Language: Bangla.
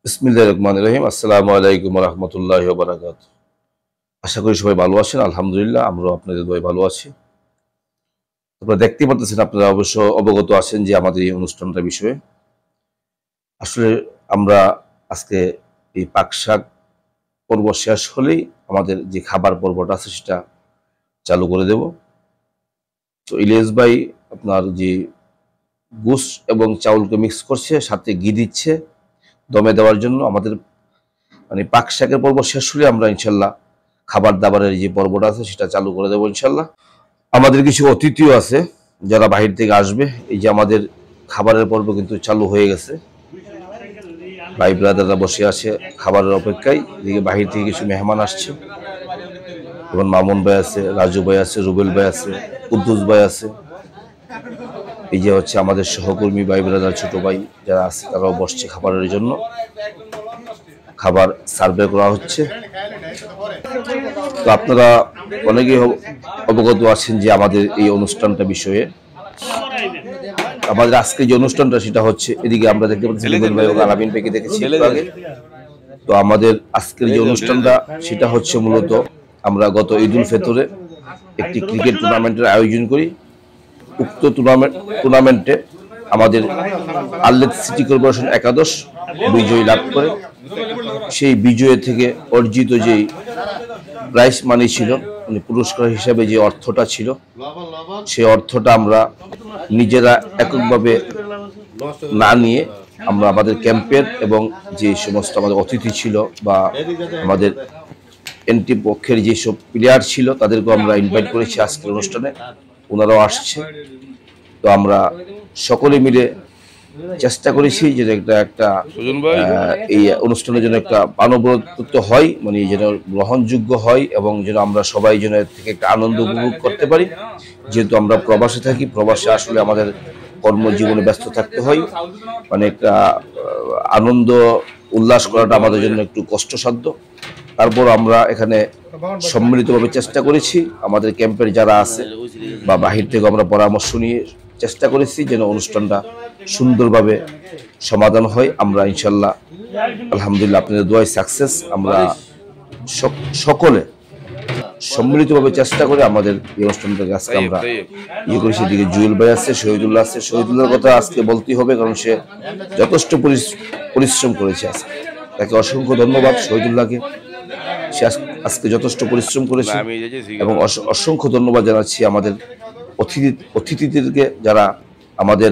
বিসমিল্লাহির রহমানির রহিম। আসসালামু আলাইকুম ওয়া রাহমাতুল্লাহি ওয়া বারাকাতুহু। আশা করি সবাই ভালো আছেন। আলহামদুলিল্লাহ আমরাও আপনাদের দোয়ায় ভালো আছি। আপনারা দেখতেই পাচ্ছেন, আপনারা অবশ্য অবগত আছেন যে আমাদের এই অনুষ্ঠানটার বিষয়ে। আসলে আমরা আজকে এই পাকশাক পর্ব শেষ হলেই আমাদের যে খাবার পর্বটা আছে সেটা চালু করে দেব। তো ইলিয়াস ভাই আপনার যে গোশত এবং চাউলকে মিক্স করছে, সাথে ঘি দিচ্ছে দমে দেওয়ার জন্য। আমাদের মানে পাক শাকের পর্ব শেষ হলে আমরা ইনশাল্লাহ খাবার দাবারের যে পর্বটা আছে সেটা চালু করে দেবো ইনশাল্লাহ। আমাদের কিছু অতিথিও আছে যারা বাহির থেকে আসবে। এই যে আমাদের খাবারের পর্ব কিন্তু চালু হয়ে গেছে। ভাই ব্রাদাররা বসে আছে খাবারের অপেক্ষায়। এদিকে বাহির থেকে কিছু মেহমান আসছে, যেমন মামুন ভাই আছে, রাজু ভাই আছে, রুবেল ভাই আছে, কুদ্দুস ভাই আছে। এই যে হচ্ছে আমাদের সহকর্মী ভাই ব্রাদার, ছোট ভাই যারা আছে তারাও বসছে খাবারের জন্য। খাবার সার্ভে করা হচ্ছে। তো আপনারা অনেকেই অবগত আছেন যে আমাদের এই অনুষ্ঠানটা বিষয়ে। আমাদের আজকে যে অনুষ্ঠানটা সেটা হচ্ছে, এদিকে আমরা দেখতে পাচ্ছি রুবেল ভাই এবং আলামিন ভাইকে দেখেছি আগে। তো আমাদের আজকের যে অনুষ্ঠানটা সেটা হচ্ছে মূলত আমরা গত ঈদুল ফিতরে একটি ক্রিকেট টুর্নামেন্টের আয়োজন করি। উক্ত টুর্নামেন্টে আমাদের আরলেট সিটি কর্পোরেশন একাদশ বিজয়ী লাভ করে। সেই বিজয় থেকে অর্জিত যেই প্রাইজ মানি ছিল, মানে পুরস্কার হিসাবে যে অর্থটা ছিল, সেই অর্থটা আমরা নিজেরা এককভাবে না নিয়ে আমরা আমাদের ক্যাম্পের এবং যে সমস্ত আমাদের অতিথি ছিল বা আমাদের এনটি পক্ষের যেসব প্লেয়ার ছিল তাদেরকেও আমরা ইনভাইট করেছি আজকের অনুষ্ঠানে। ওনারাও আসছে। তো আমরা সকলে মিলে চেষ্টা করেছি যে একটা এই অনুষ্ঠানের জন্য একটা মানবতা হয়, মানে যেন গ্রহণযোগ্য হয় এবং যেন আমরা সবাই যেন এর থেকে একটা আনন্দ উপভোগ করতে পারি। যেহেতু আমরা প্রবাসে থাকি, প্রবাসে আসলে আমাদের কর্মজীবনে ব্যস্ত থাকতে হয়, মানে একটা আনন্দ উল্লাস করাটা আমাদের জন্য একটু কষ্টসাধ্য। তারপর আমরা এখানে সম্মিলিতভাবে চেষ্টা করেছি, আমাদের ক্যাম্পের যারা আছে বা বাহির থেকে আমরা পরামর্শ নিয়ে চেষ্টা করেছি যেন অনুষ্ঠানটা সুন্দরভাবে সমাধান হয়। আমরা ইনশাল্লাহ আলহামদুলিল্লাহ আপনাদের দোয়ায় সাকসেস। আমরা সকলে সম্মিলিতভাবে চেষ্টা করে আমাদের এই অনুষ্ঠানটাকে আজকে আমরা ইয়ে করি। সেদিকে জুয়েল ভাই আছে, শহীদুল্লাহ আছে। শহীদুল্লাহর কথা আজকে বলতেই হবে, কারণ সে যথেষ্ট পরিশ্রম করেছে আজকে। তাকে অসংখ্য ধন্যবাদ শহীদুল্লাহকে। সে আজকে যথেষ্ট পরিশ্রম করেছে এবং অসংখ্য ধন্যবাদ জানাচ্ছি আমাদের অতিথিদেরকে যারা আমাদের